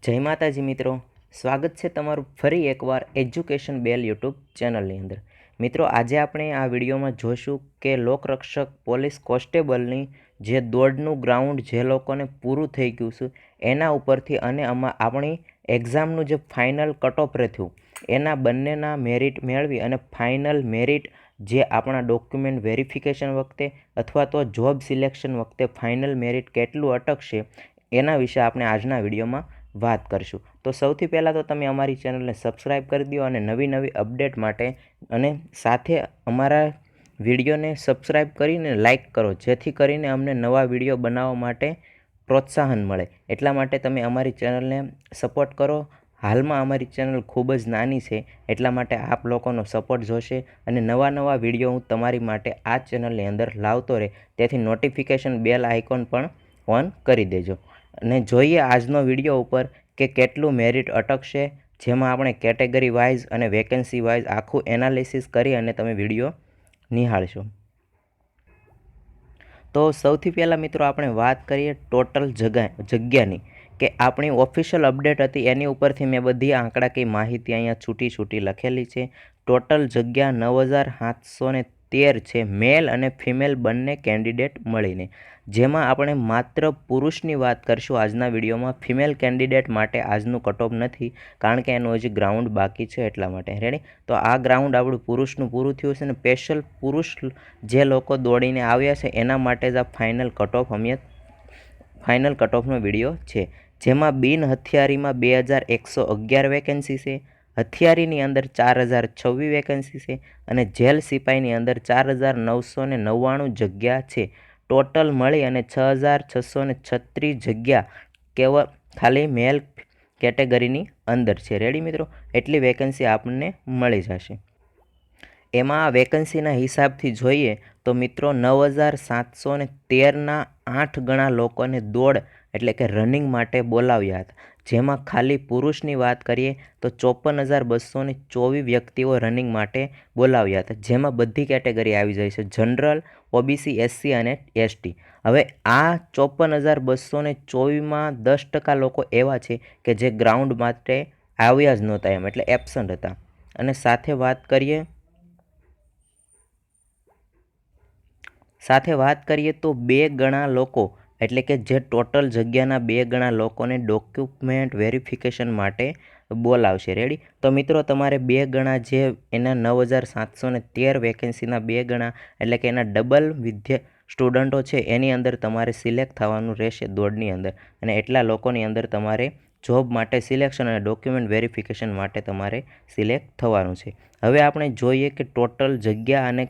જય માતાજી મિત્રો, સ્વાગત છે તમારું ફરી એકવાર એજ્યુકેશન બેલ યુટ્યુબ ચેનલની અંદર। મિત્રો, આજે આપણે આ વિડીયોમાં જોઈશું કે લોકરક્ષક પોલીસ કોન્સ્ટેબલની જે દોડનું ગ્રાઉન્ડ જે લોકોને પૂરું થઈ ગયું છે એના ઉપરથી અને આપણી એક્ઝામનું જે ફાઇનલ કટ ઓફ રહ્યું એના બંનેના મેરિટ મેળવી અને ફાઇનલ મેરિટ જે આપણા ડોક્યુમેન્ટ વેરિફિકેશન વખતે અથવા તો જોબ સિલેક્શન વખતે ફાઇનલ મેરિટ કેટલું અટકશે એના વિશે આપણે આજના વિડીયોમાં વાત કરશું। તો સૌથી પહેલાં તો તમે અમારી ચેનલને સબસ્ક્રાઈબ કરી દો અને નવી અપડેટ માટે અને સાથે અમારા વિડીયોને સબસ્ક્રાઈબ કરીને લાઇક કરો, જેથી કરીને અમને નવા વિડીયો બનાવવા માટે પ્રોત્સાહન મળે। એટલા માટે તમે અમારી ચેનલને સપોર્ટ કરો। હાલમાં અમારી ચેનલ ખૂબ જ નાની છે, એટલા માટે આપ લોકોનો સપોર્ટ જોશે અને નવા વિડીયો હું તમારી માટે આ ચેનલની અંદર લાવતો રહે, તેથી નોટિફિકેશન બેલ આઇકોન પણ ઓન કરી દેજો। અને જોઈએ આજનો વિડીયો ઉપર કે કેટલું મેરિટ અટકશે, જેમાં આપણે કેટેગરી વાઇઝ અને વેકેન્સી વાઇઝ આખું એનાલિસિસ કરી અને તમે વિડીયો નિહાળશો। તો સૌથી પહેલાં મિત્રો આપણે વાત કરીએ ટોટલ જગ્યાની, કે આપણી ઓફિશિયલ અપડેટ હતી એની ઉપરથી મેં બધી આંકડાકીય માહિતી અહીંયા છૂટી લખેલી છે। ટોટલ જગ્યા 9713 છે, મેલ અને ફિમેલ બંને કેન્ડિડેટ મળીને, જેમાં આપણે માત્ર પુરુષની વાત કરશું આજના વિડીયોમાં। ફિમેલ કેન્ડિડેટ માટે આજનું કટ ઓફ નથી, કારણ કે એનું હજી ગ્રાઉન્ડ બાકી છે, એટલા માટે રેડી। તો આ ગ્રાઉન્ડ આપણું પુરુષનું પૂરું થયું છે અને સ્પેશિયલ પુરુષ જે લોકો દોડીને આવ્યા છે એના માટે જ આ ફાઇનલ કટ ઓફનો વિડીયો છે, જેમાં બિન હથિયારીમાં 2111 વેકેન્સી છે, હથિયારીની અંદર 4026 વેકેન્સી છે અને જેલ સિપાહીની અંદર 4999 જગ્યા છે। ટોટલ મળી અને 6636 જગ્યા ખાલી મેલ કેટેગરીની અંદર છે, રેડી મિત્રો। એટલી વેકેન્સી આપણને મળી જશે। એમાં આ વેકેન્સીના હિસાબથી જોઈએ તો મિત્રો 9713ના 8 ગણા લોકોને દોડ એટલે કે રનિંગ માટે બોલાવ્યા હતા, જેમાં ખાલી પુરુષની વાત કરીએ તો 54224 વ્યક્તિઓ રનિંગ માટે બોલાવ્યા હતા, જેમાં બધી કેટેગરી આવી જાય છે, જનરલ, ઓબીસી, એસસી અને એસટી। હવે આ 54224માં 10% લોકો એવા છે કે જે ગ્રાઉન્ડ માટે આવ્યા જ નહોતા, એમ એટલે એબસન્ટ હતા। અને સાથે વાત કરીએ તો 2 ગણા લોકો એટલે કે જે ટોટલ જગ્યાના 2 ગણા લોકોને ડોક્યુમેન્ટ વેરિફિકેશન માટે બોલાવશે, રેડી। તો મિત્રો તમારે 2 ગણા જે એના 9713 વેકેન્સીના 2 ગણા એટલે કે એના ડબલ સ્ટુડન્ટો છે એની અંદર તમારે સિલેક્ટ થવાનું રહેશે દોડની અંદર, અને એટલા લોકોની અંદર તમારે જોબ માટે સિલેક્શન અને ડોક્યુમેન્ટ વેરિફિકેશન માટે તમારે સિલેક્ટ થવાનું છે। હવે આપણે જોઈએ કે ટોટલ જગ્યા અને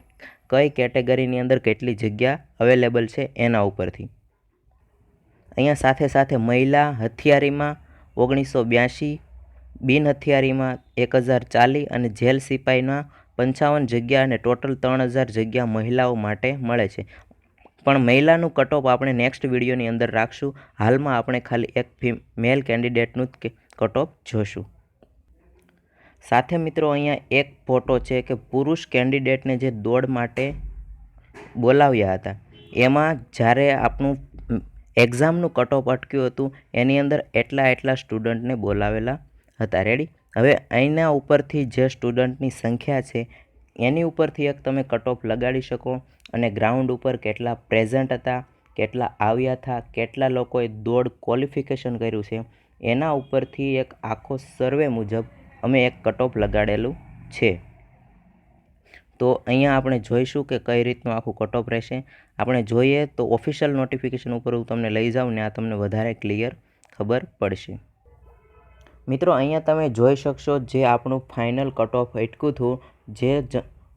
કઈ કેટેગરીની અંદર કેટલી જગ્યા અવેલેબલ છે એના ઉપરથી અહીંયા સાથે મહિલા હથિયારીમાં 1982, બિન હથિયારીમાં 1040 અને જેલ સિપાહીમાં 55 જગ્યા અને ટોટલ 3000 જગ્યા મહિલાઓ માટે મળે છે। પણ મહિલાનું કટ ઓફ આપણે નેક્સ્ટ વિડીયોની અંદર રાખશું, હાલમાં આપણે ખાલી એક મેલ કેન્ડિડેટનું જ કટ ઓફ જોશું। સાથે મિત્રો અહીંયા એક ફોટો છે કે પુરુષ કેન્ડિડેટને જે દોડ માટે બોલાવ્યા હતા એમાં જ્યારે આપણું એક્ઝામનું કટ ઓફ અટક્યું હતું એની અંદર એટલા સ્ટુડન્ટને બોલાવેલા હતા, રેડી। હવે અહીંના ઉપરથી જે સ્ટુડન્ટની સંખ્યા છે એની ઉપરથી એક તમે કટ ઓફ લગાડી શકો અને ગ્રાઉન્ડ ઉપર કેટલા પ્રેઝન્ટ હતા, કેટલા આવ્યા હતા, કેટલા લોકોએ દોડ ક્વોલિફિકેશન કર્યું છે, એના ઉપરથી એક આખો સર્વે મુજબ અમે એક કટ ઓફ લગાડેલું છે। તો અહીંયા આપણે જોઈશું કે કઈ રીતનું આખું કટ ઓફ રહેશે। આપણે જોઈએ તો ઓફિશિયલ નોટિફિકેશન ઉપર હું તમને લઈ જાઉં ને આ તમને વધારે ક્લિયર ખબર પડશે। મિત્રો અહીંયા તમે જોઈ શકશો જે આપણું ફાઇનલ કટ ઓફ અટક્યું હતું, જે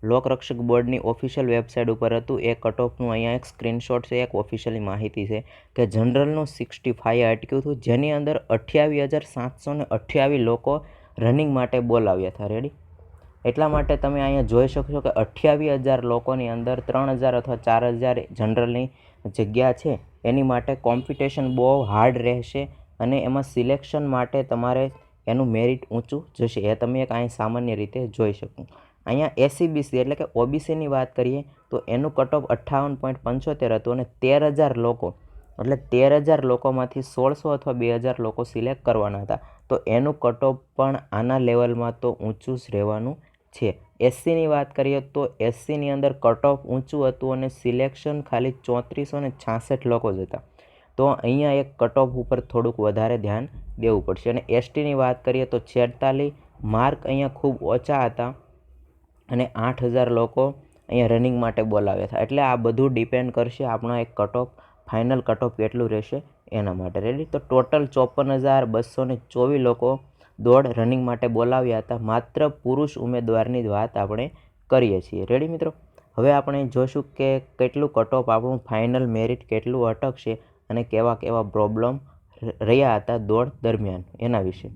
લોકરક્ષક બોર્ડની ઓફિશિયલ વેબસાઇટ ઉપર હતું, એ કટ ઓફનું અહીંયા એક સ્ક્રીનશોટ છે, એક ઓફિશિયલી માહિતી છે કે જનરલનું 65 અટક્યું હતું, જેની અંદર 28728 લોકો રનિંગ માટે બોલાવ્યા હતા, રેડી। એટલા માટે તમે અહીંયા જોઈ શકશો કે 28000 લોકોની અંદર 3000 અથવા 4000 જનરલની જગ્યા છે, એની માટે કોમ્પિટિશન બહુ હાર્ડ રહેશે અને એમાં સિલેક્શન માટે તમારે એનું મેરિટ ઊંચું જશે, એ તમે એક અહીં સામાન્ય રીતે જોઈ શકો। અહીંયા એસસીબીસી એટલે કે ઓબીસીની વાત કરીએ તો એનું કટ ઓફ 58.75 હતું અને 13000 લોકો એટલે 13,000 લોકોમાંથી 1600 અથવા 2,000 લોકો સિલેક્ટ કરવાના હતા. તો એનું કટ ઓફ પણ આના લેવલમાં તો ઊંચું જ રહેવાનું છે. એસસીની વાત કરીએ તો એસસીની અંદર કટ ઓફ ઊંચું હતું અને સિલેક્શન ખાલી 3466 લોકો જ હતા. તો અહીંયા એક કટ ઓફ ઉપર થોડુંક વધારે ધ્યાન દેવું પડશે. અને એસટીની વાત કરીએ તો 46 માર્ક અહીંયા ખૂબ ઓછા હતા અને 8,000 લોકો અહીંયા રનિંગ માટે બોલાવ્યા હતા. એટલે આ બધું ડિપેન્ડ કરશે આપણા એક cut off final cut off કેટલું રહેશે એના માટે. રેડી? તો ટોટલ 54,224 લોકો દોડ રનિંગ માટે બોલાવ્યા હતા. માત્ર પુરુષ ઉમેદવારની જ વાત આપણે કરીએ છીએ. રેડી મિત્રો? હવે આપણે જોશું કે કેટલું કટ ઓફ આપણું ફાઇનલ મેરિટ કેટલું અટકશે અને કેવા કેવા પ્રોબ્લેમ રહ્યા હતા દોડ દરમિયાન એના વિશે.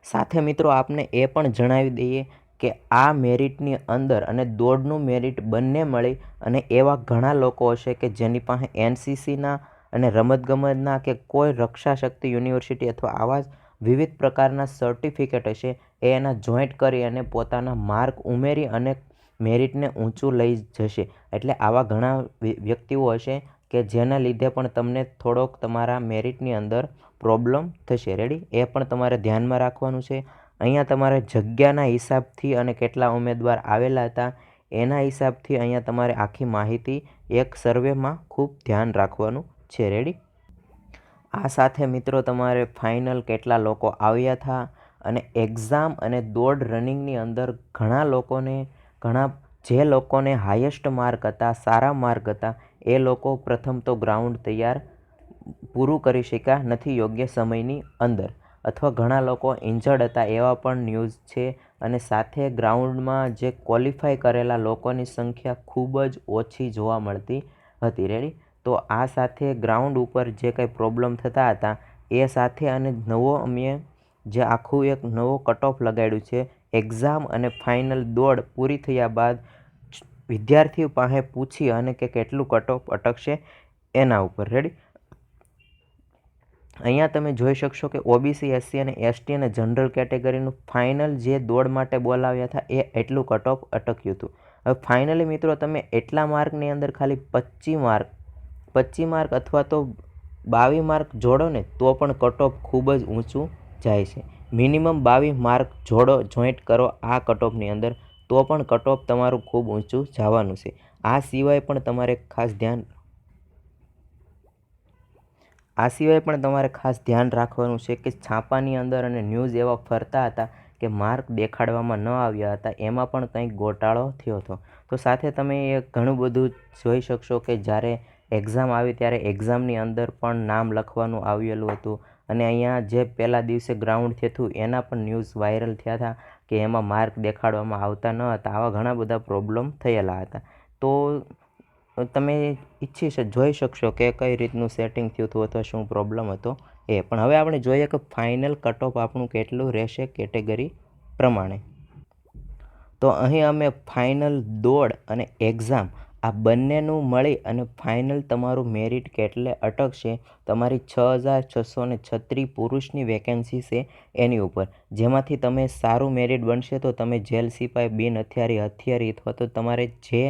સાથે મિત્રો આપને એ પણ જણાવી દઈએ કે આ મેરિટની અંદર અને દોડનું મેરિટ બંને મળી અને એવા ઘણા લોકો હશે કે જેની પાસે એનસીસીના અને રમતગમતના કે કોઈ રક્ષાશક્તિ યુનિવર્સિટી અથવા આવા વિવિધ પ્રકારના સર્ટિફિકેટ હશે એ એના જોઈન્ટ કરી અને પોતાના માર્ક ઉમેરી અને મેરિટને ઊંચું લઈ જશે. એટલે આવા ઘણા વ્યક્તિઓ હશે કે જેના લીધે પણ તમને થોડોક તમારા મેરિટની અંદર પ્રોબ્લેમ થશે. રેડી? એ પણ તમારે ધ્યાનમાં રાખવાનું છે. અહીંયા તમારે જગ્યાના હિસાબથી અને કેટલા ઉમેદવાર આવેલા હતા એના હિસાબથી અહીંયા તમારે આખી માહિતી એક સર્વેમાં ખૂબ ધ્યાન રાખવાનું છે. રેડી? આ સાથે મિત્રો તમારે ફાઇનલ કેટલા લોકો આવ્યા હતા અને એક્ઝામ અને દોડ રનિંગની અંદર જે લોકોને હાઈએસ્ટ માર્ક હતા, સારા માર્ક હતા, એ લોકો પ્રથમ તો ગ્રાઉન્ડ તૈયાર પૂરું કરી શક્યા નથી યોગ્ય સમયની અંદર, અથવા ઘણા લોકો ઇન્જર્ડ હતા એવા પણ ન્યૂઝ છે. અને સાથે ગ્રાઉન્ડમાં જે ક્વોલિફાય કરેલા લોકોની સંખ્યા ખૂબ જ ઓછી જોવા મળતી હતી. રેડી? તો આ સાથે ગ્રાઉન્ડ ઉપર જે કંઈ પ્રોબ્લેમ થતા હતા એ સાથે અને અમે જે આખું એક નવો કટ ઓફ લગાડ્યું છે એક્ઝામ અને ફાઇનલ દોડ પૂરી થયા બાદ વિદ્યાર્થીઓ પાસે પૂછી અને કે કેટલું કટ ઓફ અટકશે એના ઉપર. રેડી? અહીંયા તમે જોઈ શકશો કે ઓબીસી, એસસી અને એસટી અને જનરલ કેટેગરીનું ફાઇનલ જે દોડ માટે બોલાવ્યા હતા એ એટલું કટ ઓફ અટક્યું હતું. હવે ફાઇનલી મિત્રો તમે એટલા માર્કની અંદર ખાલી 25 માર્ક અથવા તો 22 માર્ક જોડો ને તો પણ કટ ઓફ ખૂબ જ ઊંચું જાય છે. મિનિમમ 22 માર્ક જોઈન્ટ કરો આ કટ ઓફની અંદર તો પણ કટ ઓફ તમારું ખૂબ ઊંચું જવાનું છે. આ સિવાય પણ તમારે ખાસ ધ્યાન રાખવાનું છે કે છાપાની અંદર અને ન્યૂઝ એવા ફરતા હતા કે માર્ક દેખાડવામાં ન આવ્યા હતા, એમાં પણ કંઈક ગોટાળો થયો હતો. તો સાથે તમે એ ઘણું બધું જોઈ શકશો કે જ્યારે એક્ઝામ આવી ત્યારે એક્ઝામની અંદર પણ નામ લખવાનું આવેલું હતું અને અહીંયા જે પહેલા દિવસે ગ્રાઉન્ડ થયું હતું એના પણ ન્યૂઝ વાયરલ થયા હતા કે એમાં માર્ક દેખાડવામાં આવતા ન હતા. આવા ઘણા બધા પ્રોબ્લેમ થયેલા હતા. તો તમે જોઈ શકશો કે કઈ રીતનું સેટિંગ થયું હતું અથવા શું પ્રોબ્લેમ હતો એ. પણ હવે આપણે જોઈએ કે ફાઇનલ કટ ઓફ આપણું કેટલું રહેશે કેટેગરી પ્રમાણે. તો અહીં અમે ફાઇનલ દોડ અને એક્ઝામ આ બંનેનું મળી અને ફાઇનલ તમારું મેરિટ કેટલે અટકશે તમારી 6,636 પુરુષની વેકેન્સી છે એની ઉપર, જેમાંથી તમે સારું મેરિટ બનશે તો તમે જેલ સિપાઈ, બિન હથિયારી અથવા તો તમારે જે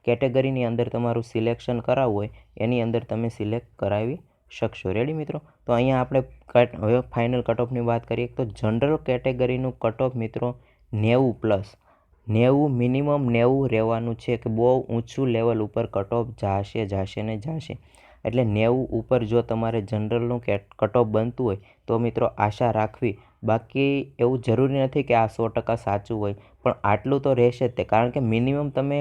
કેટેગરીની અંદર તમારું સિલેક્શન કરાવવું હોય એની અંદર તમે સિલેક્ટ કરાવી શકશો. રેડી મિત્રો? તો અહીંયા આપણે હવે ફાઇનલ કટ ઓફની વાત કરીએ તો જનરલ કેટેગરીનું કટ ઓફ મિત્રો 90+, મિનિમમ 90 રહેવાનું છે કે બહુ ઊંચું લેવલ ઉપર કટ ઓફ જશે. એટલે 90 ઉપર જો તમારે જનરલનું કટ ઓફ બનતું હોય તો મિત્રો આશા રાખવી. બાકી એવું જરૂરી નથી કે આ 100% સાચું હોય, પણ આટલું તો રહેશે જ તે, કારણ કે મિનિમમ તમે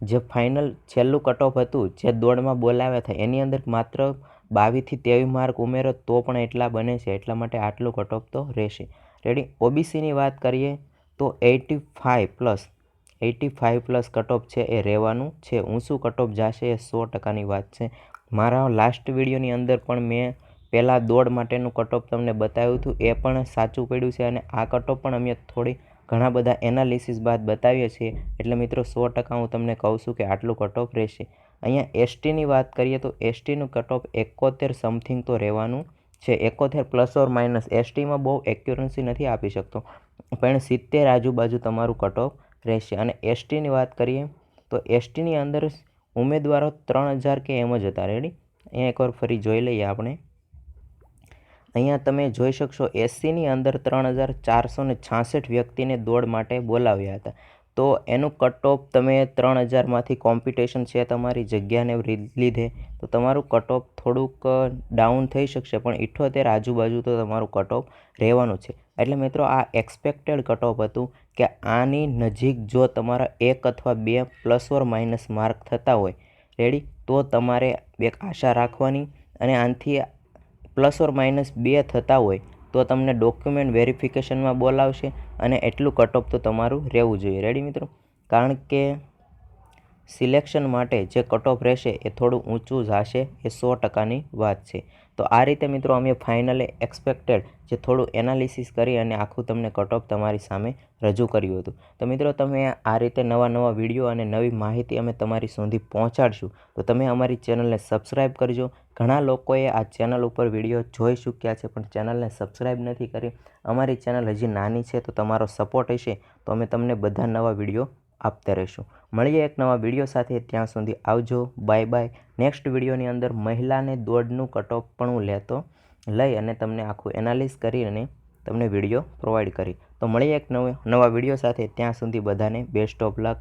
જે ફાઇનલ છેલ્લું કટ ઓફ હતું જે દોડમાં બોલાવ્યા હતા એની અંદર માત્ર 22 થી 23 માર્ક ઉમેરો તો પણ એટલા બને છે, એટલા માટે આટલું કટ ઓફ તો રહેશે. રેડી? ઓબીસીની વાત કરીએ તો 85+ કટ ઓફ છે એ રહેવાનું છે. ઊંચું કટ ઓફ જશે એ 100%ની વાત છે. મારા લાસ્ટ વિડીયોની અંદર પણ મેં પહેલાં દોડ માટેનું કટ ઓફ તમને બતાવ્યું હતું, એ પણ સાચું પડ્યું છે અને આ કટ ઓફ પણ અમે ઘણા બધા એનાલિસિસ બાદ બતાવીએ છીએ. એટલે મિત્રો 100% હું તમને કહું છું કે આટલું કટ ઓફ રહેશે. અહીંયા એસટીની વાત કરીએ તો એસટીનું કટ ઓફ 71 સમથિંગ તો રહેવાનું છે. 71 ± એસટીમાં બહુ એક્યુરન્સી નથી આપી શકતો, પણ 70 આજુબાજુ તમારું કટ ઓફ રહેશે. અને એસટીની વાત કરીએ તો એસટીની અંદર ઉમેદવારો 3,000 કે એમ જ હતા. રેડી? અહીંયા એકવાર ફરી જોઈ લઈએ આપણે. અહીંયા તમે જોઈ શકશો 80ની અંદર 3466 વ્યક્તિને દોડ માટે બોલાવ્યા હતા. તો એનું કટ ઓફ તમે 3000માંથી કોમ્પિટિશન છે તમારી જગ્યાને લીધે, તો તમારું કટ ઓફ થોડુંક ડાઉન થઈ શકશે, પણ 78 આજુબાજુ તો તમારું કટ ઓફ રહેવાનું છે. એટલે મિત્રો આ એક્સપેક્ટેડ કટ ઓફ હતું કે આની નજીક જો તમારા 1 અથવા 2 પ્લસ ઓર માઇનસ માર્ક થતા હોય રેડી, તો તમારે એક આશા રાખવાની, અને આનાથી પ્લસ ઓર માઇનસ 2 થતા હોય તો તમને ડોક્યુમેન્ટ વેરિફિકેશનમાં બોલાવશે, અને એટલું કટ ઓફ તો તમારું રહેવું જોઈએ. રેડી મિત્રો, કારણ કે સિલેક્શન માટે જે કટ ઓફ રહેશે એ થોડું ઊંચું જશે, એ 100%ની વાત છે. તો આ રીતે મિત્રો અમે ફાઇનલી એક્સપેક્ટેડ જે થોડું એનાલિસિસ કરી અને આખું તમને કટ ઓફ તમારી સામે રજૂ કર્યું હતું. તો મિત્રો તમે આ રીતે નવા વિડીયો અને નવી માહિતી અમે તમારી સુધી પહોંચાડશું, તો તમે અમારી ચેનલને સબસ્ક્રાઈબ કરજો. ઘણા લોકોએ આ ચેનલ ઉપર વિડીયો જોઈ ચૂક્યા છે પણ ચેનલને સબસ્ક્રાઈબ નથી કરી. અમારી ચેનલ હજી નાની છે, તો તમારો સપોર્ટ હશે તો અમે તમને બધા નવા વિડીયો આપતા રહીશું. મળીએ એક નવા વિડીયો સાથે, ત્યાં સુધી આવજો, બાય બાય. નેક્સ્ટ વિડીયોની અંદર મહિલાને દોડનું કટ ઓફ પણ હું લઈ અને તમને આખું એનાલિસ કરી અને તમને વિડીયો પ્રોવાઈડ કરી. તો મળીએ એક નવા વિડીયો સાથે, ત્યાં સુધી બધાને બેસ્ટ ઓફ લક.